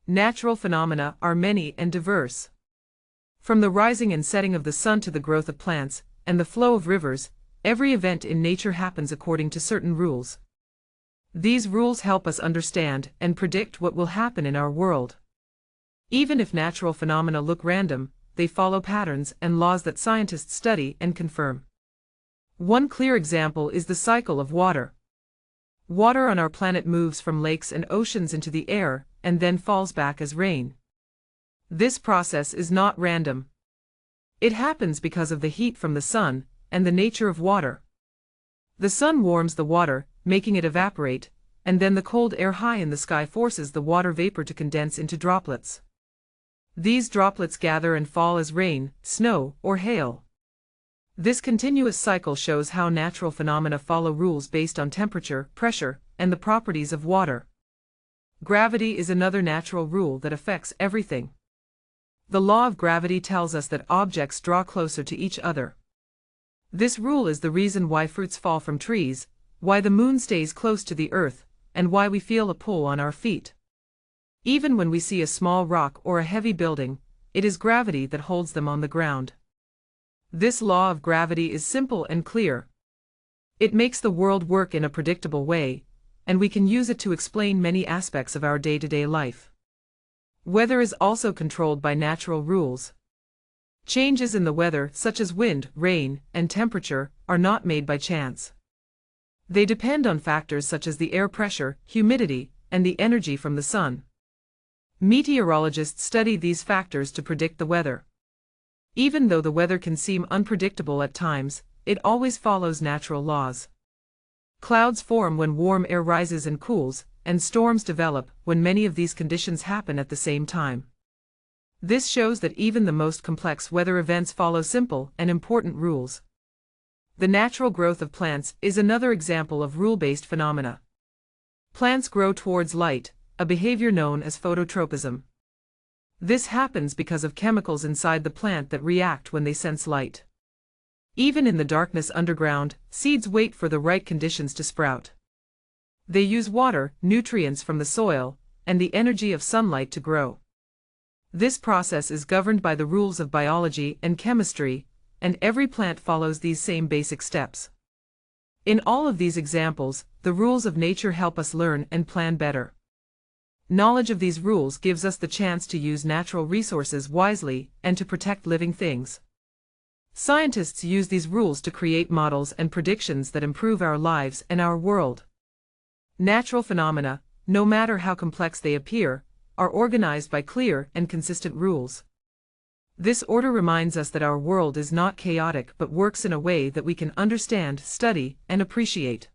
Natural phenomena are many and diverse. From the rising and setting of the sun to the growth of plants and the flow of rivers, every event in nature happens according to certain rules. These rules help us understand and predict what will happen in our world. Even if natural phenomena look random, they follow patterns and laws that scientists study and confirm. One clear example is the cycle of water. Water on our planet moves from lakes and oceans into the air and then falls back as rain. This process is not random. It happens because of the heat from the sun and the nature of water. The sun warms the water, making it evaporate, and then the cold air high in the sky forces the water vapor to condense into droplets. These droplets gather and fall as rain, snow, or hail. This continuous cycle shows how natural phenomena follow rules based on temperature, pressure, and the properties of water. Gravity is another natural rule that affects everything. The law of gravity tells us that objects draw closer to each other. This rule is the reason why fruits fall from trees, why the moon stays close to the earth, and why we feel a pull on our feet. Even when we see a small rock or a heavy building, it is gravity that holds them on the ground. This law of gravity is simple and clear. It makes the world work in a predictable way, and we can use it to explain many aspects of our day-to-day life. Weather is also controlled by natural rules. Changes in the weather, such as wind, rain, and temperature, are not made by chance. They depend on factors such as the air pressure, humidity, and the energy from the sun. Meteorologists study these factors to predict the weather. Even though the weather can seem unpredictable at times, it always follows natural laws. Clouds form when warm air rises and cools, and storms develop when many of these conditions happen at the same time. This shows that even the most complex weather events follow simple and important rules. The natural growth of plants is another example of rule-based phenomena. Plants grow towards light, a behavior known as phototropism. This happens because of chemicals inside the plant that react when they sense light. Even in the darkness underground, seeds wait for the right conditions to sprout. They use water, nutrients from the soil, and the energy of sunlight to grow. This process is governed by the rules of biology and chemistry, and every plant follows these same basic steps. In all of these examples, the rules of nature help us learn and plan better. Knowledge of these rules gives us the chance to use natural resources wisely and to protect living things. Scientists use these rules to create models and predictions that improve our lives and our world. Natural phenomena, no matter how complex they appear, are organized by clear and consistent rules. This order reminds us that our world is not chaotic but works in a way that we can understand, study, and appreciate.